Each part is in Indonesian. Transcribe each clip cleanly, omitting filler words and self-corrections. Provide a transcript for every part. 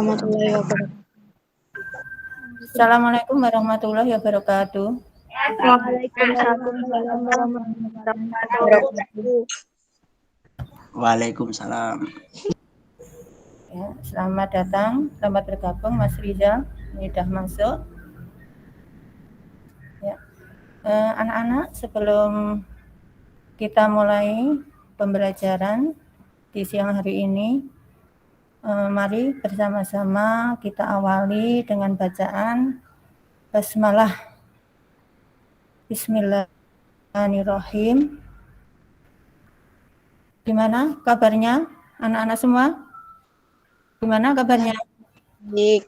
warahmatullahi wabarakatuh. Assalamualaikum warahmatullahi wabarakatuh. Waalaikumsalam warahmatullahi wabarakatuh. Waalaikumsalam. Ya, selamat datang, selamat bergabung Mas Rizal. Ini sudah masuk. Ya. Anak-anak, sebelum kita mulai pembelajaran di siang hari ini, mari bersama-sama kita awali dengan bacaan basmalah. Bismillahirrahmanirrahim. Gimana kabarnya anak-anak semua? Gimana kabarnya? Baik.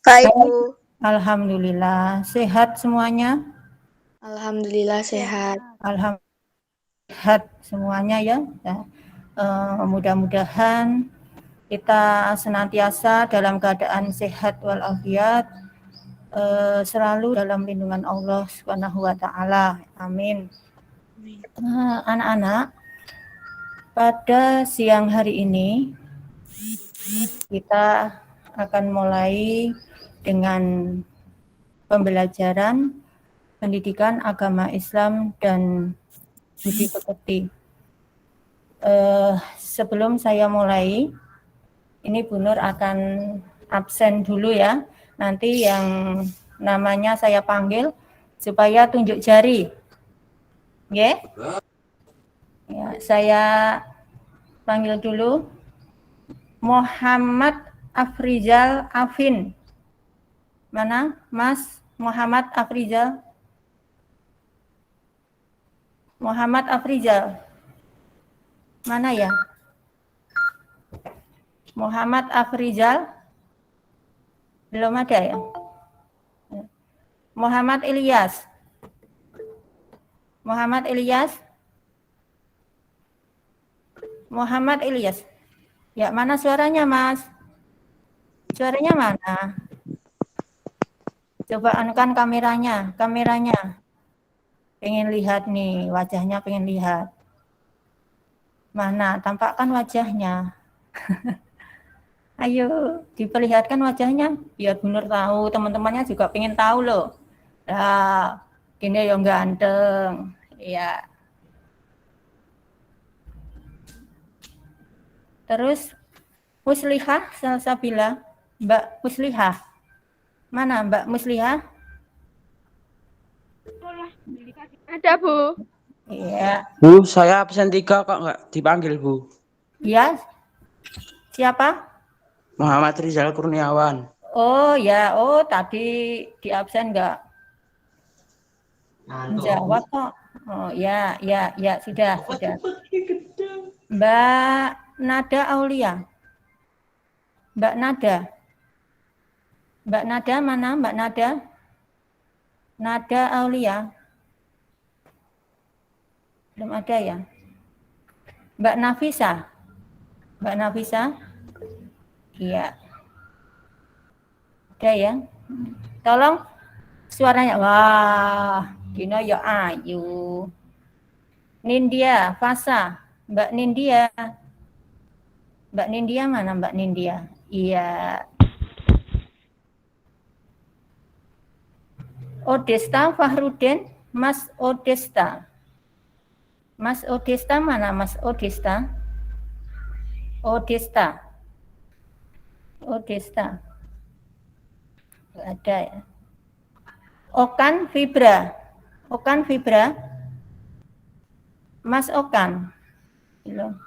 Baik, Bu. Alhamdulillah. Sehat semuanya? Alhamdulillah sehat. Alhamdulillah sehat semuanya ya. Mudah-mudahan kita senantiasa dalam keadaan sehat walafiat, selalu dalam lindungan Allah Subhanahu wa taala. Amin. Anak-anak, pada siang hari ini kita akan mulai dengan pembelajaran pendidikan agama Islam dan budi pekerti. Sebelum saya mulai, ini Bu Nur akan absen dulu ya. Nanti yang namanya saya panggil supaya tunjuk jari. Oke? Ya, saya panggil dulu Muhammad Afrizal Afin. Mana Mas Muhammad Afrizal? Muhammad Afrizal. Mana ya? Muhammad Afrizal? Belum ada ya? Muhammad Ilyas. Muhammad Ilyas? Muhammad Ilyas. Ya, mana suaranya, Mas? Suaranya mana? Coba anukan kameranya. Pengen lihat nih, wajahnya pengen lihat. Mana? Tampakkan wajahnya. Ayo, diperlihatkan wajahnya. Biar Bu Nur tahu, teman-temannya juga pengen tahu loh. Nah, gini yang ganteng. Ya. Terus Muslihah Salsabila, Mbak Muslihah. Mana Mbak Muslihah? Ada, Bu. Iya. Bu, saya absen 3 kok nggak dipanggil, Bu. Iya. Siapa? Muhammad Rizal Kurniawan. Oh ya, tadi di absen nggak menjawab kok. Oh ya, sudah. Mbak Nada Aulia. Mbak Nada mana Mbak Nada? Nada Aulia. Belum ada ya? Mbak Nafisa. Iya. Ada ya? Tolong suaranya. Wah, Dina ya ayu. Nindya, Fasa. Mbak Nindya. Mbak Nindya mana Mbak Nindya? Iya. Odesta Fahrudin, Mas Odesta. Mas Odesta mana Mas Odesta? Odesta. Nggak ada ya. Okan Fibra. Mas Okan. Belum.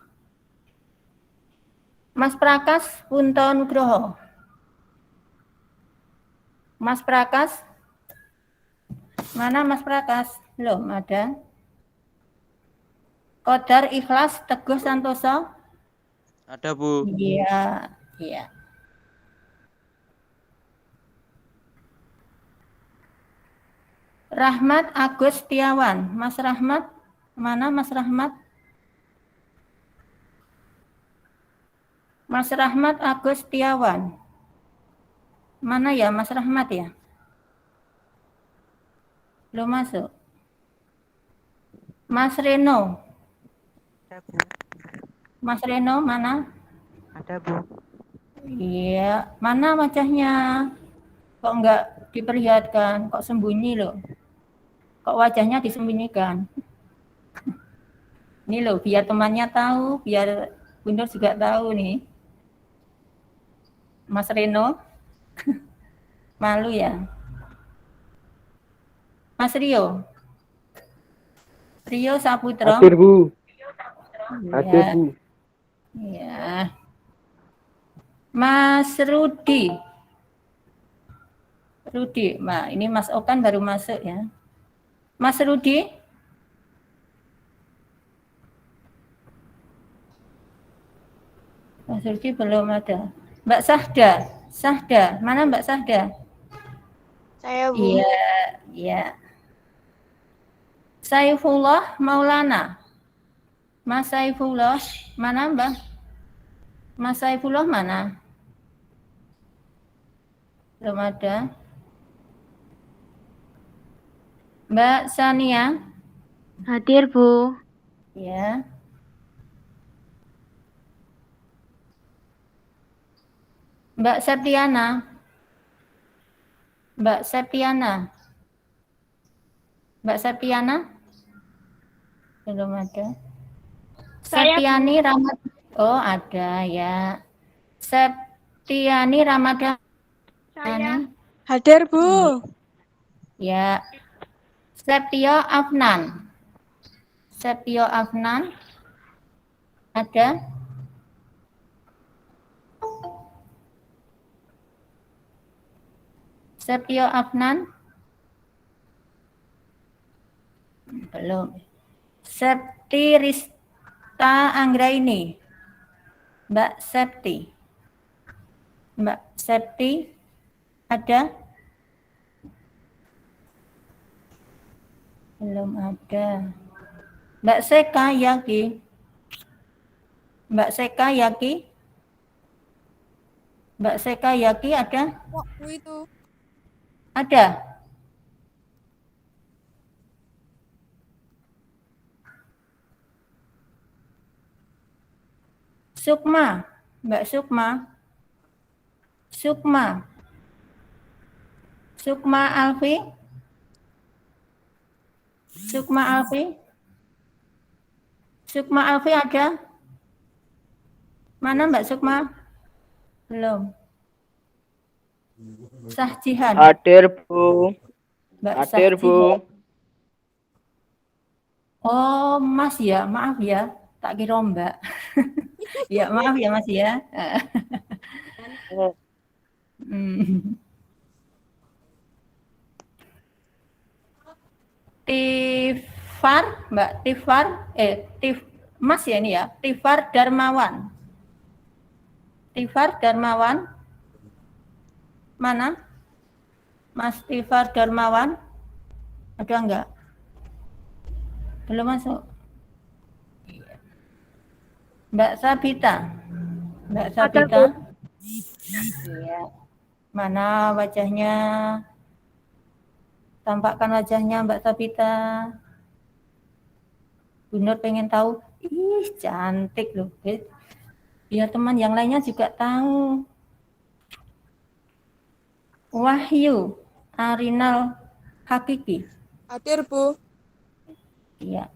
Mas Prakas Punto Nugroho. Mas Prakas. Mana Mas Prakas? Belum ada. Kodar Ikhlas Teguh Santoso. Ada, Bu. Iya. Rahmat Agus Setiawan. Mas Rahmat. Mana Mas Rahmat? Mas Rahmat Agus Setiawan. Mana ya Mas Rahmat ya? Belum masuk. Mas Reno. Ada, Bu. Mas Reno mana? Ada, Bu. Iya, mana wajahnya? Kok enggak diperlihatkan? Kok sembunyi loh? Kok wajahnya disembunyikan? Ini loh, biar temannya tahu, biar Bunda juga tahu nih. Mas Reno, malu ya? Mas Rio, Rio Saputra. Hadir, Bu. Hadir, Ya, Bu. ya. Mas Rudi. Rudi, nah ini Mas Okan baru masuk ya. Mas Rudi. Mas Rudi belum ada. Mbak Sahda, Sahda, mana Mbak Sahda? Saya, Bu. Iya, iya. Saifullah Maulana. Mas Saifullah, mana Mbak? Mas Saifullah mana? Belum ada. Mbak Sania. Hadir, Bu. Ya. Mbak Septiana. Mbak Septiana. Mbak Septiana? Belum ada. Septiani Ramadhan. Oh, ada ya. Septiani Ramadhan. Hadir, Bu. Ya. Septio Afnan. Septio Afnan. Ada? Septio Afnan? Belum. Septi Rista Anggraini. Mbak Septi. Mbak Septi ada? Belum ada. Mbak Seka Yaki. Mbak Seka Yaki. Mbak Seka Yaki ada? Bu itu. Ada. Sukma, Mbak Sukma. Sukma. Sukma Alfi. Sukma Alfi. Sukma Alfi ada? Mana Mbak Sukma? Belum. Sahjihan. Hadir, Bu. Mbak Hadir, Sahjihan. Bu. Oh, Mas ya, maaf ya. Tak kira Mbak. Ya, maaf ya Mas ya. Tifar, Mbak Tifar, Mas ya ini ya, Tifar Darmawan. Tifar Darmawan, mana? Mas Tifar Darmawan, ada enggak? Belum masuk. Mbak Sabita, Mbak Sabita. Iya. Mana wajahnya? Tampakkan wajahnya Mbak Sabita. Bu Nur pengen tahu. Ih, cantik loh. Biar teman yang lainnya juga tahu. Wahyu Arinal Hakiki. Hadir, Bu. Iya.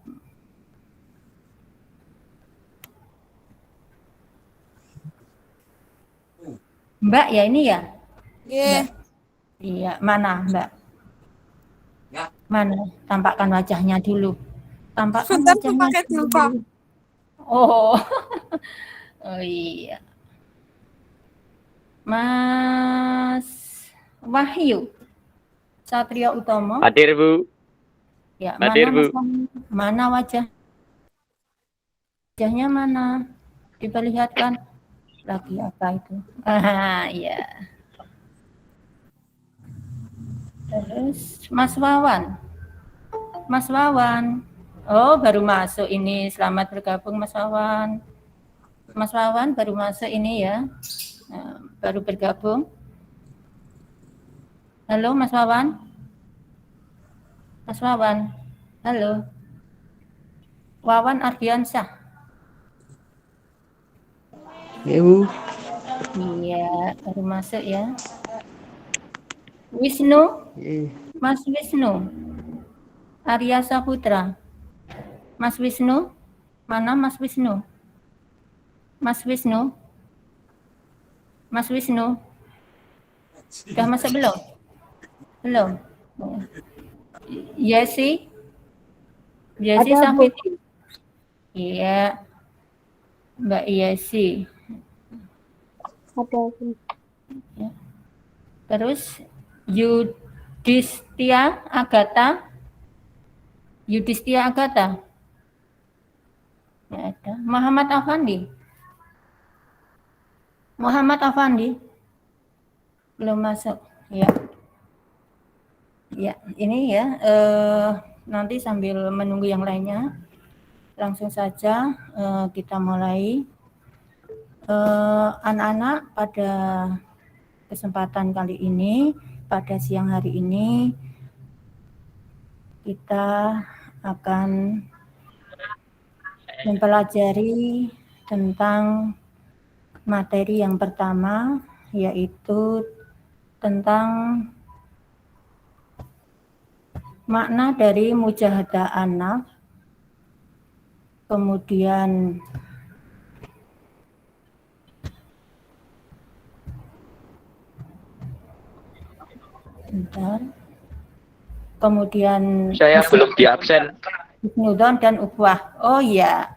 Mbak ya ini ya? Iya. Iya, mana Mbak? Mana? Tampakkan wajahnya dulu. Tampakkan Bentar, wajahnya pakai dulu. jilbab. Oh. Oh iya. Mas Wahyu Satrio Utomo. Hadir, Bu. Ya, Hadir, mana Bu. mana wajahnya mana? Diperlihatkan lagi apa itu? Iya. Terus Mas Wawan. Mas Wawan. Oh, baru masuk ini. Selamat bergabung Mas Wawan. Mas Wawan baru masuk ini ya. Nah, baru bergabung. Halo Mas Wawan. Mas Wawan. Halo. Wawan Ardiansyah. Ya, Bu. Iya, baru masuk ya. Wisnu, Mas Wisnu, Arya Saputra. Mas Wisnu, mana Mas Wisnu? Mas Wisnu, Mas Wisnu, sudah masuk belum? Belum. Yesi, Yesi Safiti. Iya, Mbak Yesi. Ya. Terus Yudhistia Agatha. Yudhistia Agatha. Nggak ada. Muhammad Afandi. Muhammad Afandi. Belum masuk. Ya. Ya, ini ya. Nanti sambil menunggu yang lainnya, langsung saja kita mulai. Anak-anak, pada kesempatan kali ini, pada siang hari ini, kita akan mempelajari tentang materi yang pertama, yaitu tentang makna dari mujahadah an-nafs, kemudian kemudian Saya belum di absen. husnudon dan ukhuwah. Oh iya.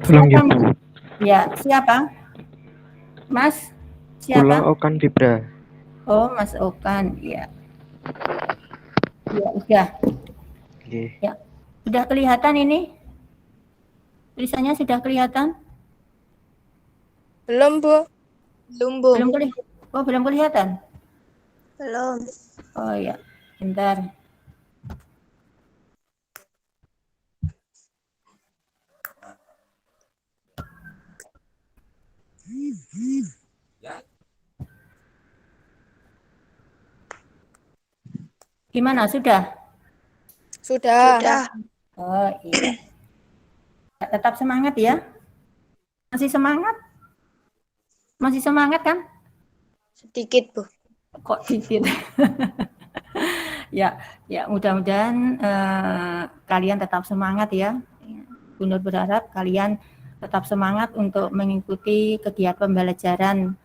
Tolong ya, Siapa? Bu. Ya, siapa? Mas? Kula Siapa? Okan Fibra. Oh, Mas Okan. Ya. Ya, udah. Nggih. Ya. Sudah kelihatan ini? Tulisannya sudah kelihatan? Belum, Bu. Belum, Bu. Belum kelihatan. Oh, belum kelihatan. Belum. Oh ya, bentar. Gimana, sudah? Sudah. Oh iya. Tetap semangat ya. Masih semangat? Masih semangat kan? Sedikit, Bu. Kok dikit? Ya, mudah-mudahan kalian tetap semangat ya. Bu Nur berharap kalian tetap semangat untuk mengikuti kegiatan pembelajaran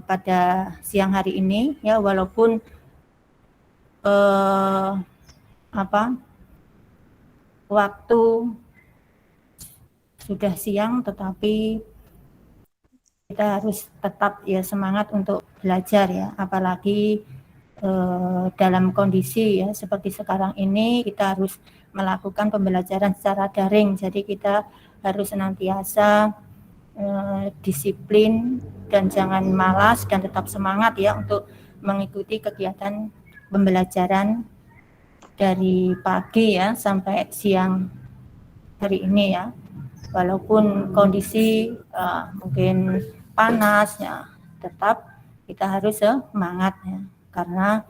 pada siang hari ini ya, walaupun waktu sudah siang, tetapi kita harus tetap ya semangat untuk belajar ya, apalagi dalam kondisi ya seperti sekarang ini kita harus melakukan pembelajaran secara daring, jadi kita harus senantiasa disiplin dan jangan malas dan tetap semangat ya untuk mengikuti kegiatan pembelajaran dari pagi ya sampai siang hari ini ya, walaupun kondisi mungkin panas ya, tetap kita harus semangat ya, karena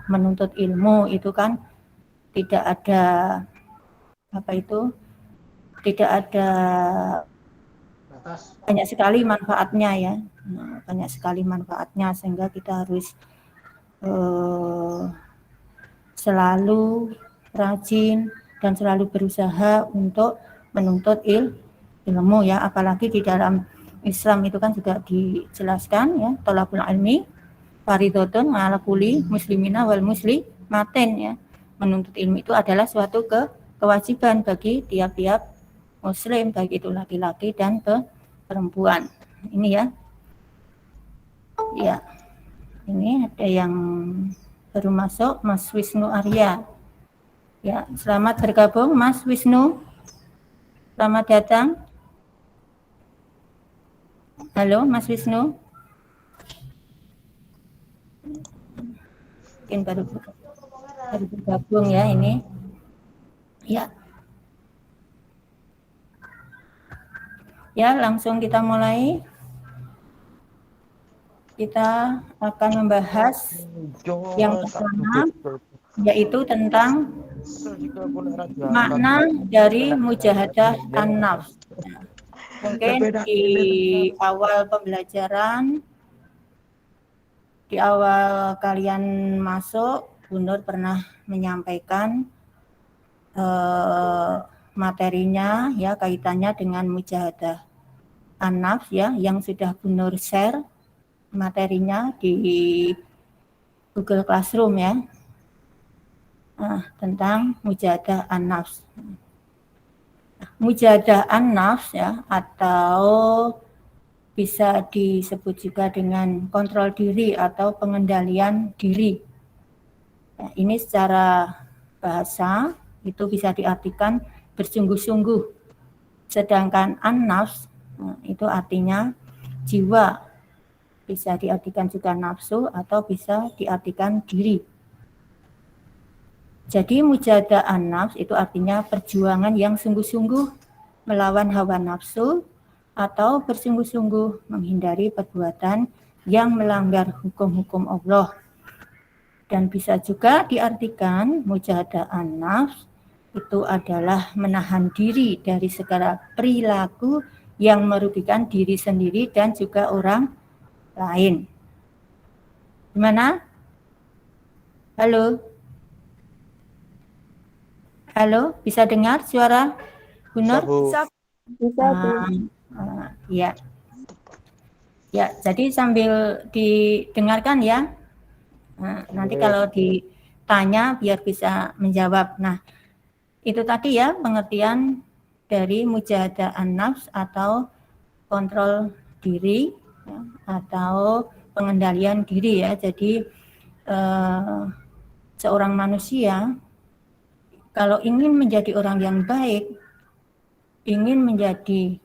menuntut ilmu itu kan tidak ada tidak ada banyak sekali manfaatnya ya, banyak sekali manfaatnya, sehingga kita harus selalu rajin dan selalu berusaha untuk menuntut ilmu ya, apalagi di dalam Islam itu kan juga dijelaskan ya, thalabul ilmi faridhatun 'ala kulli muslimina wal muslimatin ya. Menuntut ilmu itu adalah suatu kewajiban bagi tiap-tiap muslim, baik itu laki-laki dan perempuan. Ini ya. Ya. Ini ada yang baru masuk, Mas Wisnu Arya. Ya, selamat bergabung Mas Wisnu. Selamat datang. Halo Mas Wisnu. Mungkin baru bergabung ya ini. Ya. Ya, langsung kita mulai. Kita akan membahas yang pertama, yaitu tentang makna dari mujahadah an-nafs. Mungkin di awal pembelajaran, di awal kalian masuk, Bu Nur pernah menyampaikan materinya ya, kaitannya dengan mujahadah an-nafs ya, yang sudah Bu Nur share materinya di Google Classroom ya. Tentang mujahadah an-nafs. Mujahadah an-nafs ya, atau bisa disebut juga dengan kontrol diri atau pengendalian diri. Ya, ini secara bahasa itu bisa diartikan bersungguh-sungguh. Sedangkan an-nafs itu artinya jiwa. Bisa diartikan juga nafsu atau bisa diartikan diri. Jadi mujahadah an-nafs itu artinya perjuangan yang sungguh-sungguh melawan hawa nafsu atau bersungguh-sungguh menghindari perbuatan yang melanggar hukum-hukum Allah. Dan bisa juga diartikan mujahadah an-nafs itu adalah menahan diri dari segala perilaku yang merugikan diri sendiri dan juga orang lain. Gimana? Halo? Halo, bisa dengar suara Bu Nur? Bisa, Bu. Ya. Ya, jadi sambil didengarkan ya. Nanti kalau ditanya biar bisa menjawab. Nah, itu tadi ya pengertian dari mujahadah an-nafs atau kontrol diri ya, atau pengendalian diri ya. Jadi seorang manusia kalau ingin menjadi orang yang baik, ingin menjadi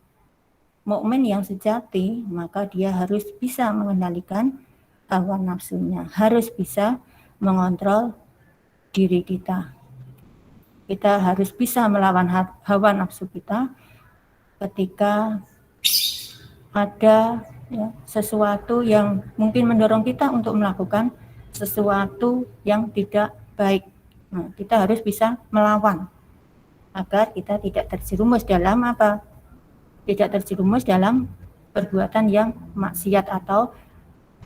mukmin yang sejati, maka dia harus bisa mengendalikan hawa nafsunya, harus bisa mengontrol diri kita. Kita harus bisa melawan hawa nafsu kita ketika ada ya, sesuatu yang mungkin mendorong kita untuk melakukan sesuatu yang tidak baik. Nah, kita harus bisa melawan agar kita tidak terjerumus dalam apa? Tidak terjerumus dalam perbuatan yang maksiat atau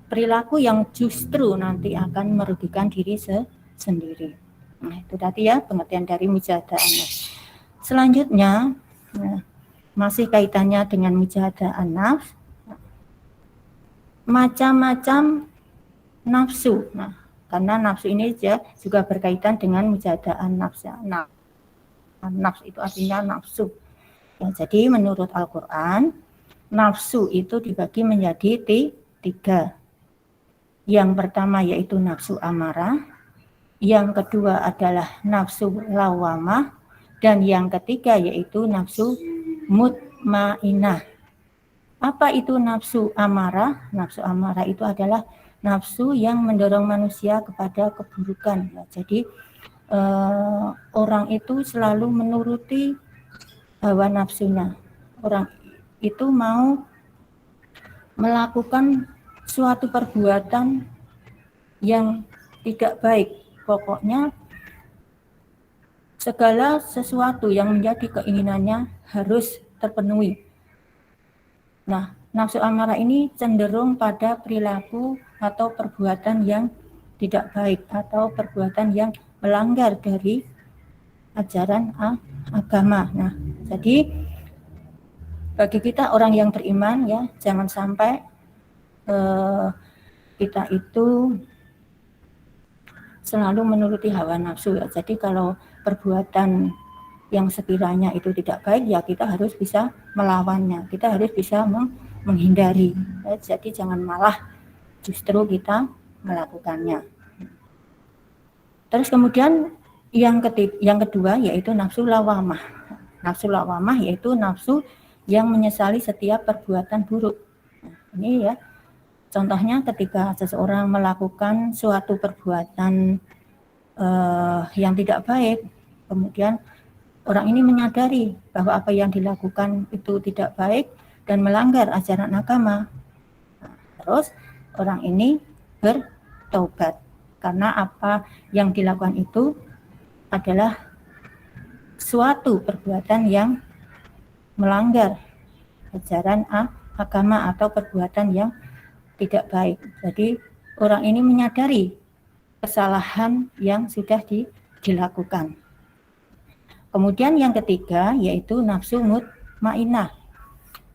perilaku yang justru nanti akan merugikan diri sendiri. Nah, itu tadi ya pengertian dari mujahadah an-nafs. Selanjutnya, masih kaitannya dengan mujahadah an-nafs, macam-macam nafsu. Nah, karena nafsu ini juga berkaitan dengan mujahadah an-nafs. Ya. Nah, nafs itu artinya nafsu. Ya, jadi menurut Al-Quran, nafsu itu dibagi menjadi 3. Yang pertama yaitu nafsu amarah, yang kedua adalah nafsu lawamah, dan yang ketiga yaitu nafsu mutmainah. Apa itu nafsu amarah? Nafsu amarah itu adalah nafsu yang mendorong manusia kepada keburukan. Ya, jadi orang itu selalu menuruti hawa nafsunya. Orang itu mau melakukan suatu perbuatan yang tidak baik. Pokoknya segala sesuatu yang menjadi keinginannya harus terpenuhi. Nah, nafsu amarah ini cenderung pada perilaku atau perbuatan yang tidak baik atau perbuatan yang melanggar dari ajaran agama. Nah, jadi bagi kita orang yang beriman ya, jangan sampai kita itu selalu menuruti hawa nafsu ya. Jadi kalau perbuatan yang sekiranya itu tidak baik ya kita harus bisa melawannya, kita harus bisa menghindari ya. Jadi jangan malah justru kita melakukannya. Terus kemudian yang kedua yaitu nafsu lawamah. Nafsu lawamah yaitu nafsu yang menyesali setiap perbuatan buruk. Nah, ini ya contohnya ketika seseorang melakukan suatu perbuatan yang tidak baik, kemudian orang ini menyadari bahwa apa yang dilakukan itu tidak baik dan melanggar ajaran agama. Nah, terus orang ini bertobat karena apa yang dilakukan itu adalah suatu perbuatan yang melanggar ajaran agama atau perbuatan yang tidak baik. Jadi orang ini menyadari kesalahan yang sudah dilakukan. Kemudian yang ketiga yaitu nafsu mutmainah.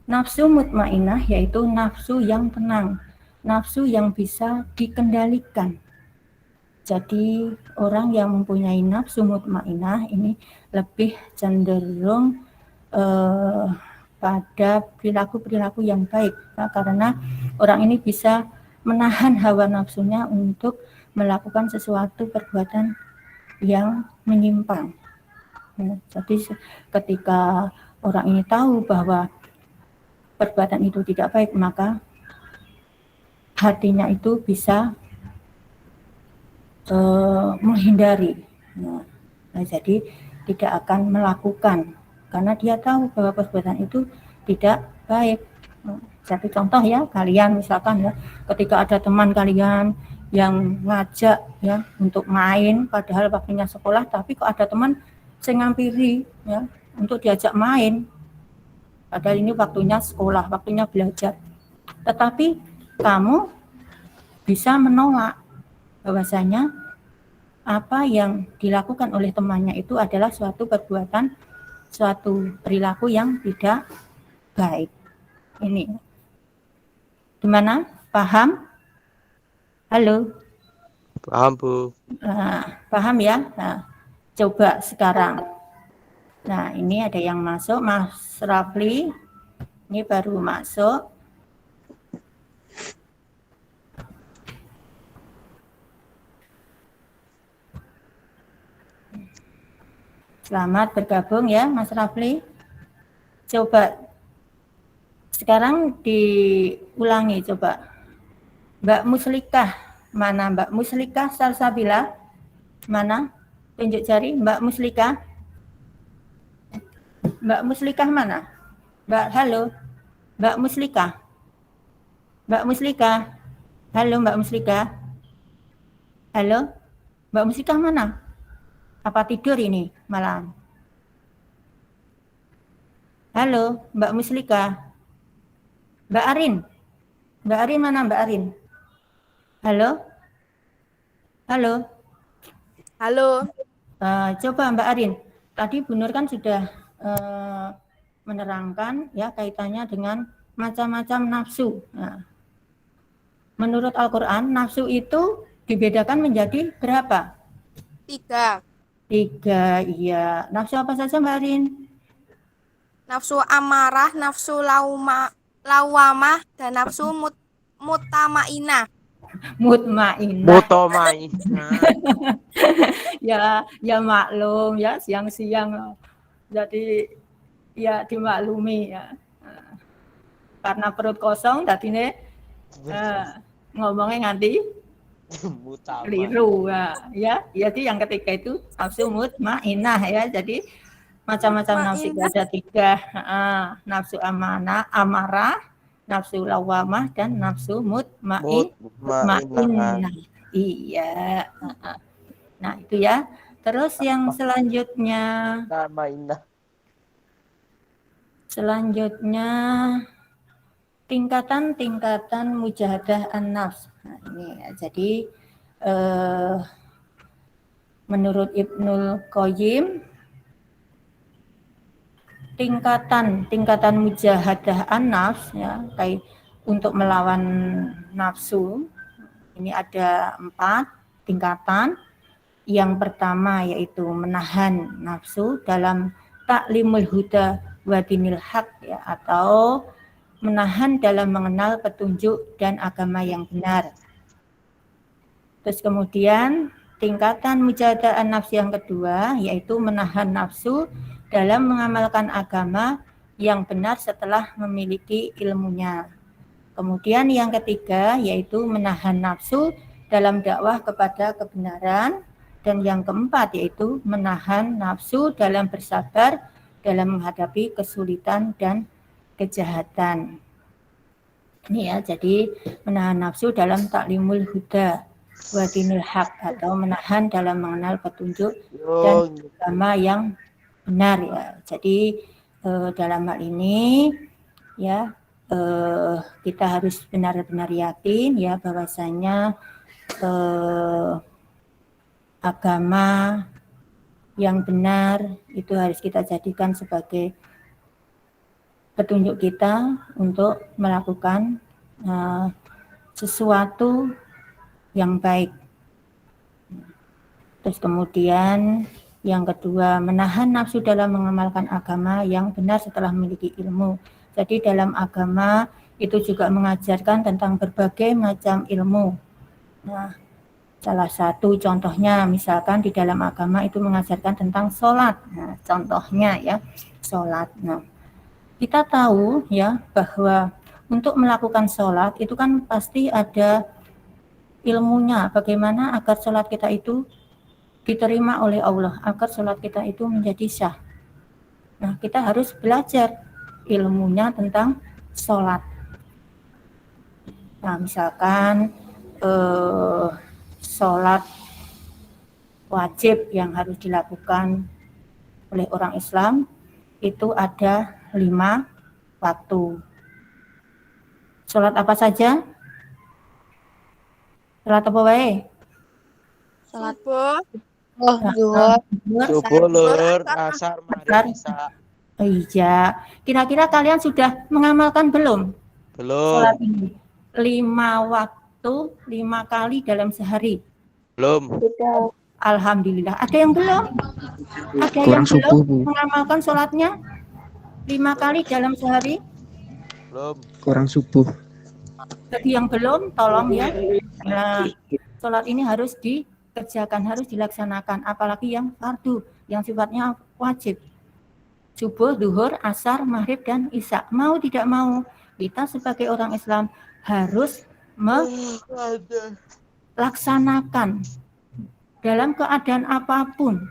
Nafsu mutmainah yaitu nafsu yang tenang, nafsu yang bisa dikendalikan. Jadi orang yang mempunyai nafsu mutmainah ini lebih cenderung pada perilaku-perilaku yang baik, karena orang ini bisa menahan hawa nafsunya untuk melakukan sesuatu perbuatan yang menyimpang. Jadi ketika orang ini tahu bahwa perbuatan itu tidak baik, maka hatinya itu bisa menghindari. Jadi tidak akan melakukan karena dia tahu bahwa perbuatan itu tidak baik. Jadi contoh ya, kalian misalkan ya, ketika ada teman kalian yang ngajak ya untuk main padahal waktunya sekolah, tapi kok ada teman yang ngampiri ya untuk diajak main padahal ini waktunya sekolah, waktunya belajar, tetapi kamu bisa menolak bahwasanya apa yang dilakukan oleh temannya itu adalah suatu perbuatan, suatu perilaku yang tidak baik. Ini gimana? Paham? Halo? Paham, Bu. Paham ya? Nah, coba sekarang. Nah, ini ada yang masuk, Mas Rafli. Ini baru masuk. Selamat bergabung ya, Mas Rafli. Coba sekarang diulangi coba. Mbak Muslikah, mana Mbak Muslikah Salsabila? Mana? Tunjuk jari, Mbak Muslikah. Mbak Muslikah mana? Mbak, halo. Mbak Muslikah. Mbak Muslikah. Halo Mbak Muslikah. Halo. Mbak Muslikah mana? Apa tidur ini malam? Halo, Mbak Muslikah. Mbak Arin. Mbak Arin mana Mbak Arin? Halo? Halo? Halo. Coba Mbak Arin. Tadi Bu Nur kan sudah menerangkan ya kaitannya dengan macam-macam nafsu. Nah, menurut Al-Quran, nafsu itu dibedakan menjadi berapa? 3. 3, iya. Nafsu apa saja Mbak Arin? Nafsu amarah, nafsu lawamah, dan nafsu mutamainah. Mutmainah. Mutmainah. Ya maklum ya, siang-siang. Jadi ya dimaklumi ya. Karena perut kosong tadi ngomongnya nganti keliru ya. Jadi yang ketiga itu nafsu mutmainah ya. Jadi macam-macam nafsu ada 3, nafsu amarah, nafsu lawamah, dan nafsu mutmainah. Iya. Nah itu ya. Terus yang selanjutnya tingkatan mujahadah an-nafs. Nah, ini ya. Jadi menurut Ibnul Qayyim, tingkatan mujahadah an-nafs ya, kayak untuk melawan nafsu ini ada 4 tingkatan. Yang pertama yaitu menahan nafsu dalam taklimul huda wa dinil haq ya, atau menahan dalam mengenal petunjuk dan agama yang benar. Terus kemudian tingkatan mujahadah an-nafs yang kedua yaitu menahan nafsu dalam mengamalkan agama yang benar setelah memiliki ilmunya. Kemudian yang ketiga yaitu menahan nafsu dalam dakwah kepada kebenaran. Dan yang keempat yaitu menahan nafsu dalam bersabar dalam menghadapi kesulitan dan kejahatan. Ini ya, jadi menahan nafsu dalam taklimul huda wa dinil haq, atau menahan dalam mengenal petunjuk dan agama yang benar ya. Jadi dalam hal ini ya kita harus benar-benar yakin ya bahwasanya agama yang benar itu harus kita jadikan sebagai petunjuk kita untuk melakukan sesuatu yang baik. Terus kemudian yang kedua, menahan nafsu dalam mengamalkan agama yang benar setelah memiliki ilmu. Jadi dalam agama itu juga mengajarkan tentang berbagai macam ilmu. Nah, salah satu contohnya misalkan di dalam agama itu mengajarkan tentang sholat. Nah, contohnya ya, sholat. Nah, kita tahu ya bahwa untuk melakukan sholat itu kan pasti ada ilmunya, bagaimana agar sholat kita itu diterima oleh Allah, agar sholat kita itu menjadi sah. Nah, kita harus belajar ilmunya tentang sholat. Nah, misalkan sholat wajib yang harus dilakukan oleh orang Islam itu ada 5 waktu. Sholat apa saja? Sholat apa wae? Sholat subuh, Zuhur, Subuh, Lur, asar, maghrib, isya. iya. Kira-kira kalian sudah mengamalkan belum Belum, sholat ini? 5 waktu, 5 kali dalam sehari. belum. Alhamdulillah. Ada yang belum? Ada Kurang yang subuh, Bu. belum mengamalkan sholatnya 5 kali dalam sehari? Belum. Kurang subuh. Bagi yang belum, tolong ya. Nah, sholat ini harus dikerjakan, harus dilaksanakan. Apalagi yang fardu, yang sifatnya wajib. Subuh, duhur, asar, maghrib, dan isya. Mau tidak mau, kita sebagai orang Islam harus melaksanakan dalam keadaan apapun.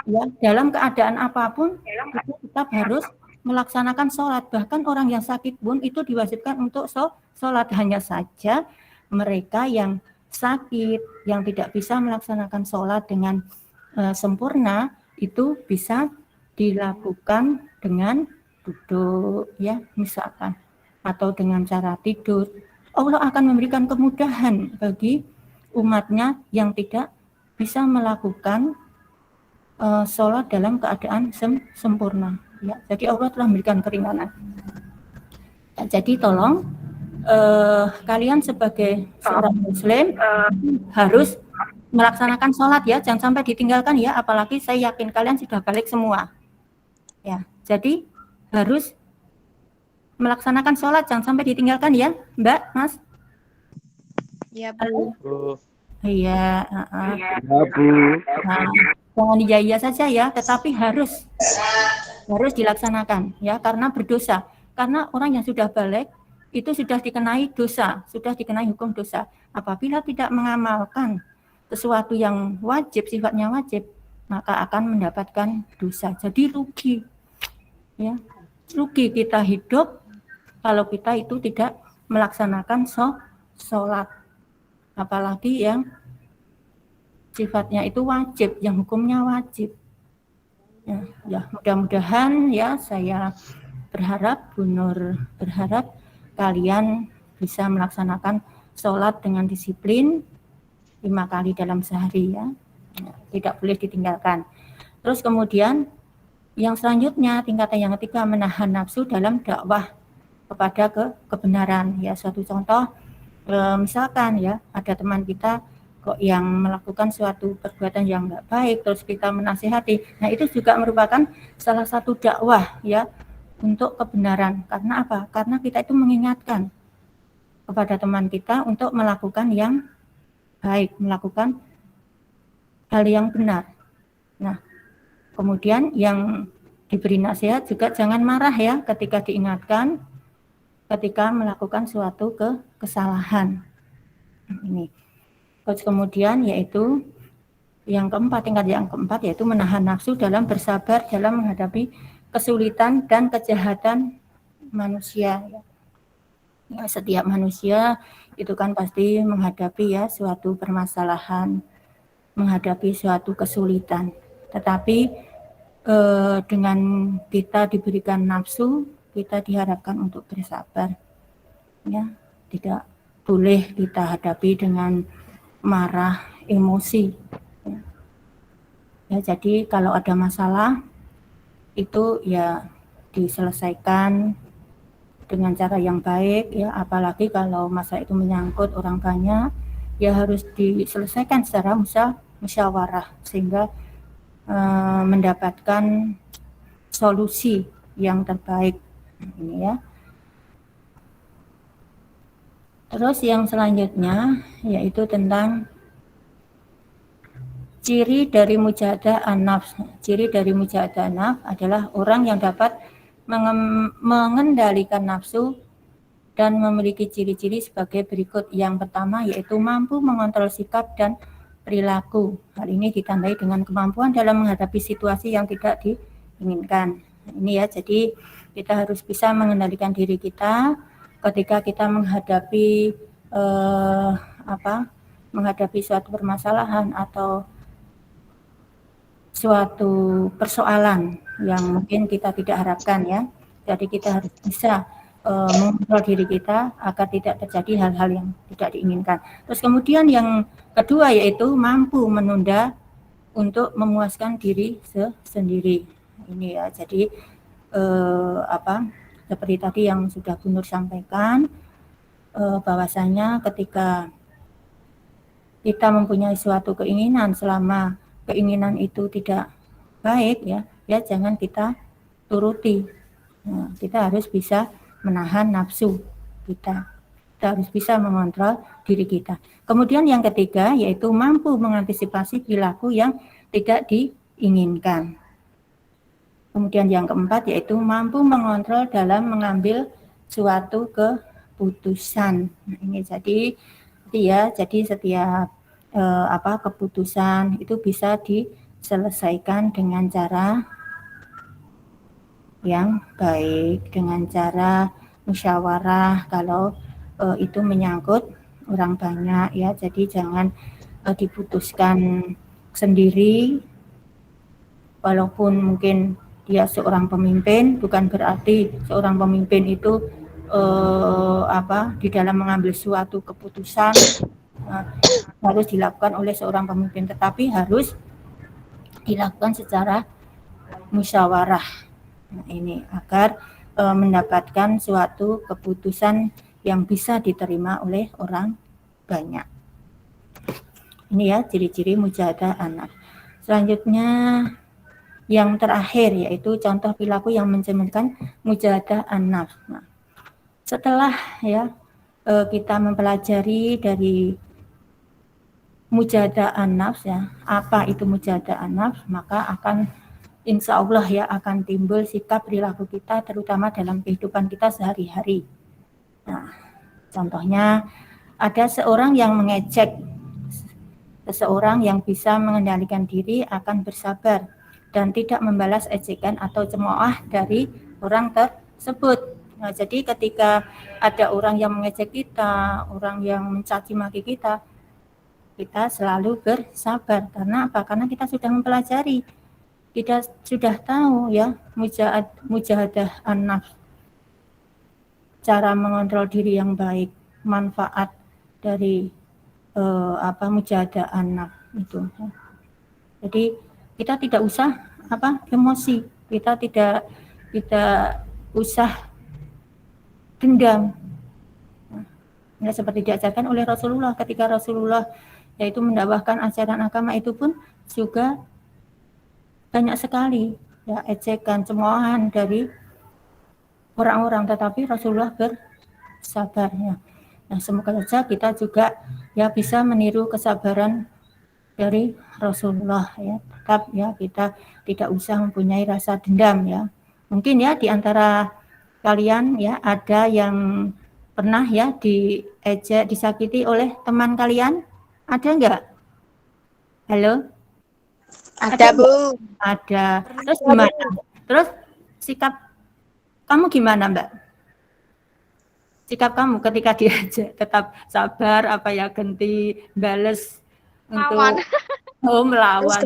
Ya, dalam keadaan apapun, kita tetap harus melaksanakan sholat. Bahkan orang yang sakit pun itu diwajibkan untuk sholat. Hanya saja mereka yang sakit, yang tidak bisa melaksanakan sholat dengan sempurna, itu bisa dilakukan dengan duduk, ya misalkan, atau dengan cara tidur. Allah akan memberikan kemudahan bagi umatnya yang tidak bisa melakukan sholat dalam keadaan sempurna. Ya, jadi Allah telah memberikan keringanan. Ya, jadi tolong kalian sebagai seorang Muslim harus melaksanakan sholat ya, jangan sampai ditinggalkan ya. Apalagi saya yakin kalian sudah balik semua. Ya, jadi harus melaksanakan sholat, jangan sampai ditinggalkan ya, Mbak, Mas. ya Bu. Bu. Iya. Ya, Bu. Nah, jangan iya saja ya, tetapi harus dilaksanakan ya, karena berdosa. Karena orang yang sudah balik itu sudah dikenai dosa, sudah dikenai hukum dosa. Apabila tidak mengamalkan sesuatu yang wajib, sifatnya wajib, maka akan mendapatkan dosa. Jadi rugi. Ya. Rugi kita hidup kalau kita itu tidak melaksanakan sholat. Apalagi yang sifatnya itu wajib, yang hukumnya wajib. Ya, mudah-mudahan ya saya berharap, Bu Nur berharap kalian bisa melaksanakan sholat dengan disiplin 5 kali dalam sehari ya. Tidak boleh ditinggalkan. Terus kemudian yang selanjutnya, tingkatan yang ketiga, menahan nafsu dalam dakwah kepada kebenaran. Ya, suatu contoh, misalkan ya ada teman kita kok yang melakukan suatu perbuatan yang enggak baik, terus kita menasihati. Nah, itu juga merupakan salah satu dakwah ya untuk kebenaran. Karena apa? Karena kita itu mengingatkan kepada teman kita untuk melakukan yang baik, melakukan hal yang benar. Nah, kemudian yang diberi nasihat juga jangan marah ya ketika diingatkan, ketika melakukan suatu kesalahan. Ini. Terus kemudian yaitu yang keempat, tingkat yang keempat yaitu menahan nafsu dalam bersabar dalam menghadapi kesulitan dan kejahatan manusia. Ya, setiap manusia itu kan pasti menghadapi ya suatu permasalahan, menghadapi suatu kesulitan. Tetapi dengan kita diberikan nafsu, kita diharapkan untuk bersabar. Ya, tidak boleh kita hadapi dengan marah, emosi. Ya, jadi kalau ada masalah itu ya diselesaikan dengan cara yang baik ya, apalagi kalau masalah itu menyangkut orang banyak ya harus diselesaikan secara musyawarah sehingga mendapatkan solusi yang terbaik ini ya. Terus yang selanjutnya yaitu tentang ciri dari mujahadah an-nafs. Ciri dari mujahadah an-nafs adalah orang yang dapat mengendalikan nafsu dan memiliki ciri-ciri sebagai berikut. Yang pertama yaitu mampu mengontrol sikap dan perilaku. Hal ini ditandai dengan kemampuan dalam menghadapi situasi yang tidak diinginkan. Ini ya, jadi kita harus bisa mengendalikan diri kita ketika kita menghadapi menghadapi suatu permasalahan atau suatu persoalan yang mungkin kita tidak harapkan ya. Jadi kita harus bisa mengontrol diri kita agar tidak terjadi hal-hal yang tidak diinginkan. Terus kemudian yang kedua yaitu mampu menunda untuk memuaskan diri sendiri. Ini ya, jadi seperti tadi yang sudah Bu Nur sampaikan, bahwasanya ketika kita mempunyai suatu keinginan, selama keinginan itu tidak baik ya jangan kita turuti. Nah, kita harus bisa menahan nafsu kita harus bisa mengontrol diri kita. Kemudian yang ketiga yaitu mampu mengantisipasi perilaku yang tidak diinginkan. Kemudian yang keempat yaitu mampu mengontrol dalam mengambil suatu keputusan. Nah, ini jadi setiap keputusan itu bisa diselesaikan dengan cara yang baik, dengan cara musyawarah kalau itu menyangkut orang banyak ya. Jadi jangan diputuskan sendiri, walaupun mungkin dia seorang pemimpin, bukan berarti seorang pemimpin itu di dalam mengambil suatu keputusan harus dilakukan oleh seorang pemimpin, tetapi harus dilakukan secara musyawarah. Nah, ini agar mendapatkan suatu keputusan yang bisa diterima oleh orang banyak. Ini ya ciri-ciri mujahadah an-nafs. Selanjutnya yang terakhir yaitu contoh perilaku yang mencerminkan mujahadah an-nafs. Nah, setelah ya kita mempelajari dari mujahadah an-nafs ya, apa itu mujahadah an-nafs, maka akan insya Allah ya akan timbul sikap perilaku kita terutama dalam kehidupan kita sehari-hari. Nah, contohnya ada seorang yang mengejek, seseorang yang bisa mengendalikan diri akan bersabar dan tidak membalas ejekan atau cemooh dari orang tersebut. Nah, jadi ketika ada orang yang mengejek kita, orang yang mencaci maki kita selalu bersabar. Karena apa? Karena kita sudah mempelajari, kita sudah tahu ya mujahadah an-nafs, cara mengontrol diri yang baik, manfaat dari mujahadah an-nafs itu. Jadi kita tidak usah emosi, kita tidak usah dendam. Nah, seperti diajarkan oleh Rasulullah ketika Rasulullah yaitu mendakwahkan ajaran agama itu pun juga banyak sekali ya ejekan, cemoohan dari orang-orang, tetapi Rasulullah bersabar ya. Nah, semoga saja kita juga ya bisa meniru kesabaran dari Rasulullah ya. Tetap ya kita tidak usah mempunyai rasa dendam ya. Mungkin ya di antara kalian ya ada yang pernah ya diejek, disakiti oleh teman kalian? Ada enggak? Halo? Ada Bu. Ada. Terus gimana? Terus sikap kamu gimana, Mbak? Sikap kamu ketika diejek tetap sabar ganti bales Melawan. untuk melawan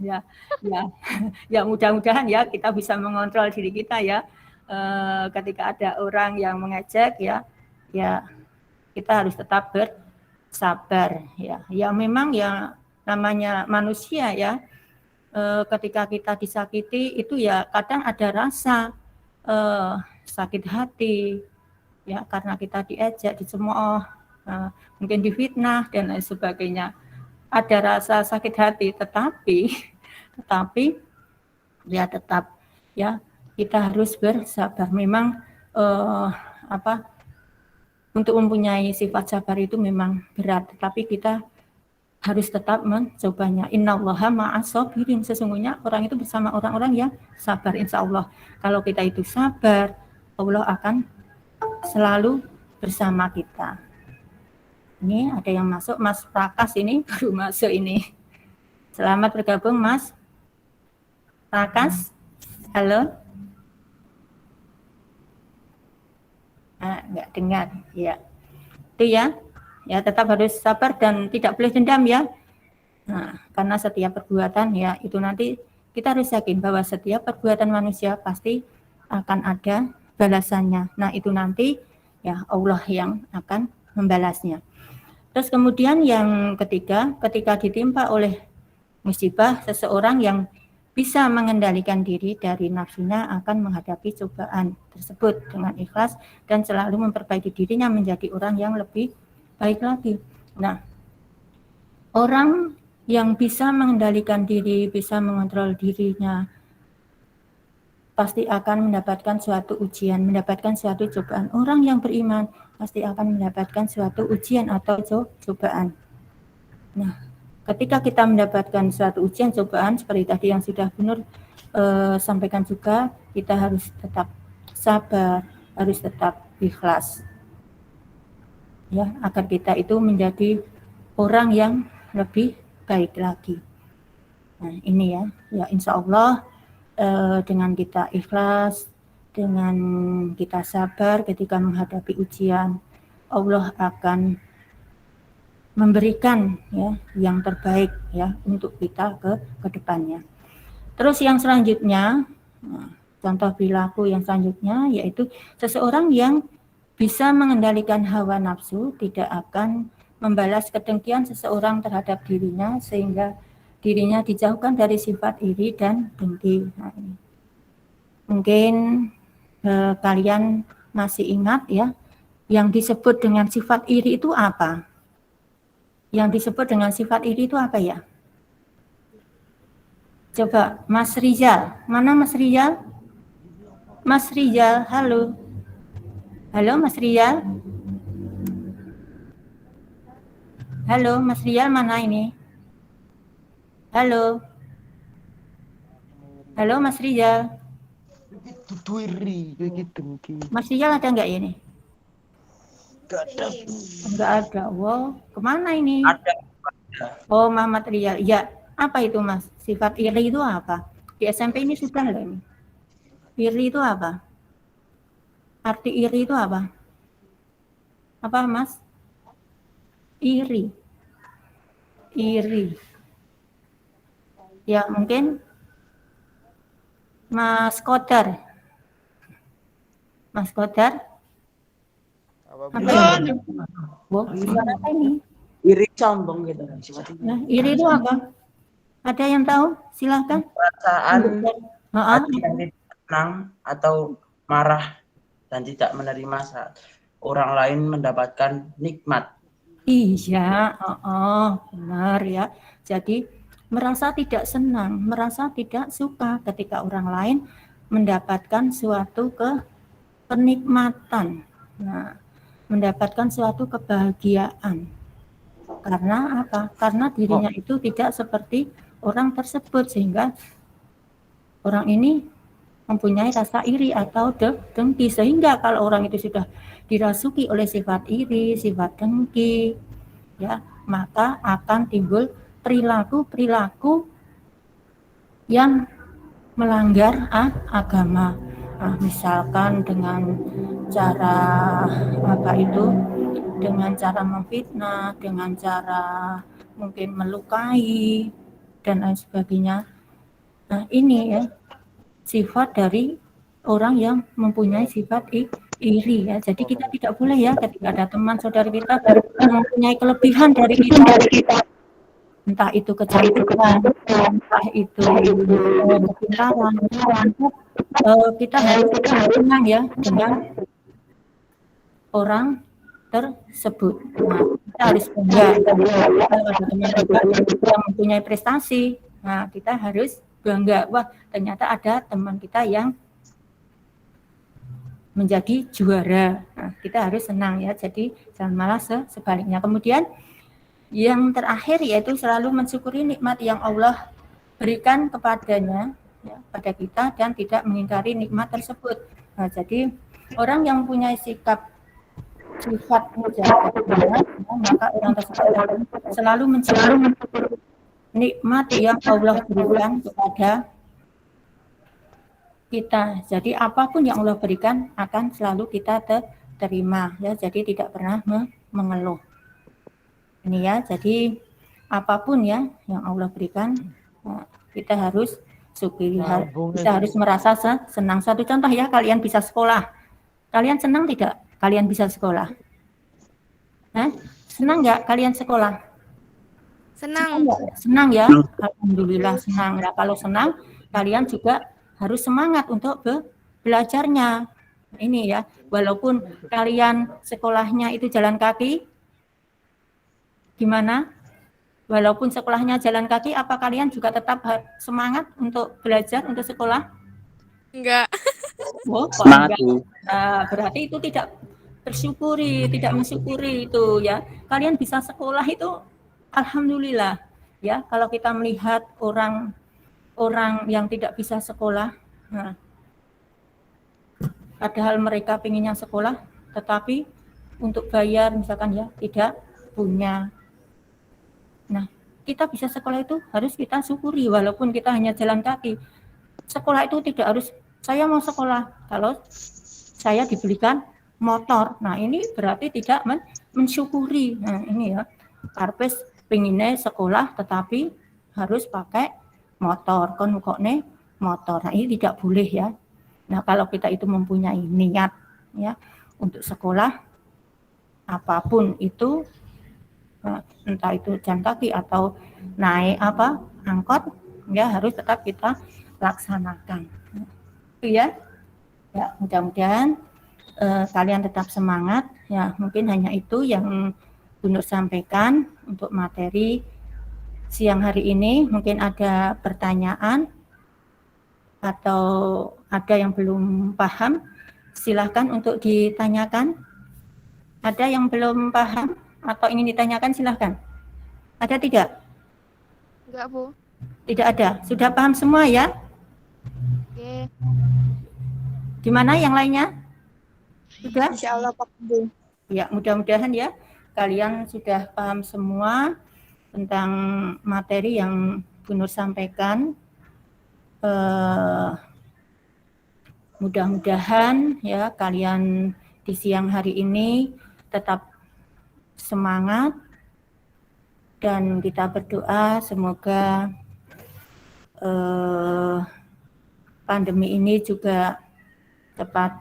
ya mudah-mudahan ya kita bisa mengontrol diri kita ya ketika ada orang yang mengejek ya kita harus tetap bersabar ya. Ya memang ya namanya manusia ya, ketika kita disakiti itu ya kadang ada rasa sakit hati ya, karena kita diejek, dicemooh, mungkin difitnah dan lain sebagainya. Ada rasa sakit hati, tetapi ya tetap ya kita harus bersabar. Memang untuk mempunyai sifat sabar itu memang berat, tetapi kita harus tetap mencobanya. Innallaha ma'as-sabirin, sesungguhnya orang itu bersama orang-orang yang sabar, insya Allah. Kalau kita itu sabar, Allah akan selalu bersama kita. Ini ada yang masuk, Mas Prakas ini baru masuk ini. Selamat bergabung Mas Prakas. Halo. Enggak dengar. Ya. Itu ya. Ya tetap harus sabar dan tidak boleh dendam ya. Nah, karena setiap perbuatan ya itu nanti kita harus yakin bahwa setiap perbuatan manusia pasti akan ada balasannya. Nah, itu nanti ya Allah yang akan membalasnya. Terus kemudian yang ketiga, ketika ditimpa oleh musibah, seseorang yang bisa mengendalikan diri dari nafsunya akan menghadapi cobaan tersebut dengan ikhlas dan selalu memperbaiki dirinya menjadi orang yang lebih baik lagi. Nah, orang yang bisa mengendalikan diri, bisa mengontrol dirinya, pasti akan mendapatkan suatu ujian, mendapatkan suatu cobaan. Orang yang beriman pasti akan mendapatkan suatu ujian atau cobaan. Nah, ketika kita mendapatkan suatu ujian, cobaan, seperti tadi yang sudah Bunur sampaikan juga, kita harus tetap sabar, harus tetap ikhlas. Ya, agar kita itu menjadi orang yang lebih baik lagi. Nah, ini ya insya Allah dengan kita ikhlas, dengan kita sabar ketika menghadapi ujian, Allah akan memberikan ya yang terbaik ya untuk kita ke depannya. Terus yang selanjutnya, contoh perilaku yang selanjutnya yaitu seseorang yang bisa mengendalikan hawa nafsu tidak akan membalas kedengkian seseorang terhadap dirinya sehingga dirinya dijauhkan dari sifat iri dan dengki. Nah, ini. Mungkin kalian masih ingat ya, yang disebut dengan sifat iri itu apa? Yang disebut dengan sifat iri itu apa ya? Coba Mas Rizal, mana Mas Rizal? Mas Rizal, halo. Halo Mas Rizal. Halo Mas Rizal, mana ini? Halo. Halo Mas Rizal. Mas Rizal ada nggak ini? Enggak ada. Wow, kemana ini? Ada. Oh, Muhammad Rizal. Ya, apa itu Mas? Sifat iri itu apa? Di SMP ini sudah loh ini. Iri itu apa? Arti iri itu apa? Apa Mas? Iri. Iri. Ya, mungkin Mas Kodar. Mas Kodar? Apa ini? Wow, suara apa ini? Iri sombong gitu. Nah, iri itu apa? Ada yang tahu? Silahkan. Perasaan hati yang tidak tenang atau marah dan tidak menerima saat orang lain mendapatkan nikmat. Iya, benar ya. Jadi merasa tidak senang, merasa tidak suka ketika orang lain mendapatkan suatu kenikmatan. Nah, mendapatkan suatu kebahagiaan. Karena apa? Karena dirinya itu tidak seperti orang tersebut sehingga orang ini mempunyai rasa iri atau dengki, sehingga kalau orang itu sudah dirasuki oleh sifat iri, sifat dengki, ya, maka akan timbul perilaku-perilaku yang melanggar agama. Nah, misalkan dengan cara dengan cara memfitnah, dengan cara mungkin melukai dan lain sebagainya. Nah, ini ya sifat dari orang yang mempunyai sifat iri ya. Jadi kita tidak boleh ya ketika ada teman saudara kita yang mempunyai kelebihan dari kita, entah itu kecantikan, entah itu kepintaran, kita harus senang ya dengan orang tersebut. Nah, kita harus bangga kalau ada teman kita yang mempunyai prestasi. Nah, kita harus bangga, wah ternyata ada teman kita yang menjadi juara. Nah, kita harus senang ya. Jadi jangan malah sebaliknya. Kemudian yang terakhir yaitu selalu mensyukuri nikmat yang Allah berikan kepadanya ya, pada kita dan tidak mengingkari nikmat tersebut. Nah, jadi orang yang mempunyai sifat menjaga, maka orang tersebut selalu mensyukuri nikmat yang Allah berikan kepada kita. Jadi apapun yang Allah berikan akan selalu kita terima ya. Jadi tidak pernah mengeluh. Ini ya. Jadi apapun ya yang Allah berikan kita harus syukuri. Kita harus merasa senang. Satu contoh ya, kalian bisa sekolah. Kalian senang tidak? Kalian bisa sekolah. Senang nggak kalian sekolah? Senang. Senang ya. Alhamdulillah senang. Nah, kalau senang, kalian juga harus semangat untuk belajarnya. Ini ya, walaupun kalian sekolahnya itu jalan kaki, gimana? Walaupun sekolahnya jalan kaki, apa kalian juga tetap semangat untuk belajar, untuk sekolah? Enggak. Oh, semangat. Berarti itu tidak bersyukuri, tidak mensyukuri itu ya. Kalian bisa sekolah itu alhamdulillah ya. Kalau kita melihat orang yang tidak bisa sekolah, nah, padahal mereka pengennya sekolah, tetapi untuk bayar misalkan ya tidak punya. Nah, kita bisa sekolah itu harus kita syukuri walaupun kita hanya jalan kaki. Sekolah itu tidak harus saya mau sekolah kalau saya dibelikan motor. Nah, ini berarti tidak mensyukuri. Nah, ini ya. Karpes pengennya sekolah tetapi harus pakai motor. Kon kokne motor. Nah, ini tidak boleh ya. Nah, kalau kita itu mempunyai niat ya untuk sekolah apapun itu, entah itu jalan kaki atau naik angkot, ya harus tetap kita laksanakan. Itu ya. Ya, mudah-mudahan kalian tetap semangat ya. Mungkin hanya itu yang Bu Nur sampaikan untuk materi siang hari ini. Mungkin ada pertanyaan atau ada yang belum paham, silahkan untuk ditanyakan. Ada yang belum paham atau ingin ditanyakan, silahkan. Ada tidak? Enggak, Bu. Tidak ada. Sudah paham semua ya? Oke. Gimana yang lainnya? Sudah? Insya Allah, Pak Bu. Ya, mudah-mudahan ya kalian sudah paham semua tentang materi yang Bu Nur sampaikan. Mudah-mudahan ya kalian di siang hari ini tetap semangat dan kita berdoa semoga pandemi ini juga cepat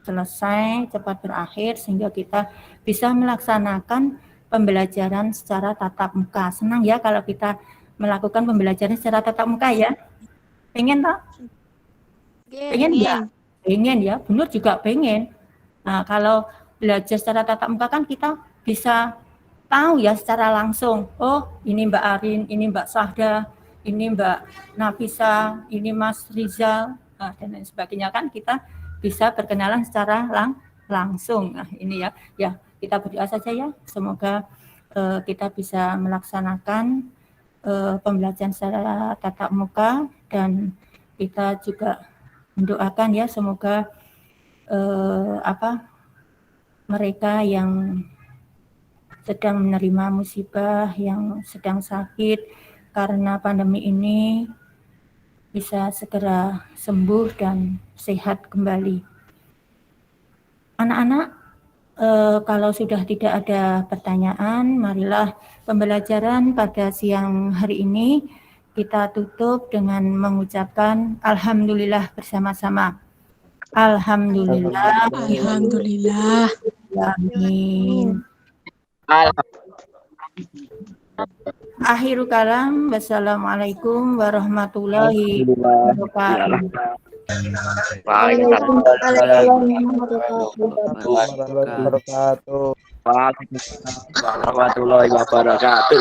selesai, cepat berakhir sehingga kita bisa melaksanakan pembelajaran secara tatap muka. Senang ya kalau kita melakukan pembelajaran secara tatap muka ya. Pengen tak? Pengen ya? Pengen ya. Bu Nur juga pengen. Nah, kalau belajar secara tatap muka kan kita bisa tahu ya secara langsung. Oh, ini Mbak Arin, ini Mbak Sahda, ini Mbak Nafisa, ini Mas Rizal, dan lain sebagainya kan kita bisa berkenalan secara langsung. Nah, ini ya. Ya, kita berdoa saja ya. Semoga kita bisa melaksanakan pembelajaran secara tatap muka dan kita juga mendoakan ya semoga mereka yang sedang menerima musibah, yang sedang sakit karena pandemi ini bisa segera sembuh dan sehat kembali. Anak-anak, kalau sudah tidak ada pertanyaan, marilah pembelajaran pada siang hari ini kita tutup dengan mengucapkan Alhamdulillah bersama-sama. Alhamdulillah. Alhamdulillah. Amin. Akhirul kalam. Wassalamualaikum warahmatullahi wabarakatuh. Waalaikumsalam warahmatullahi wabarakatuh.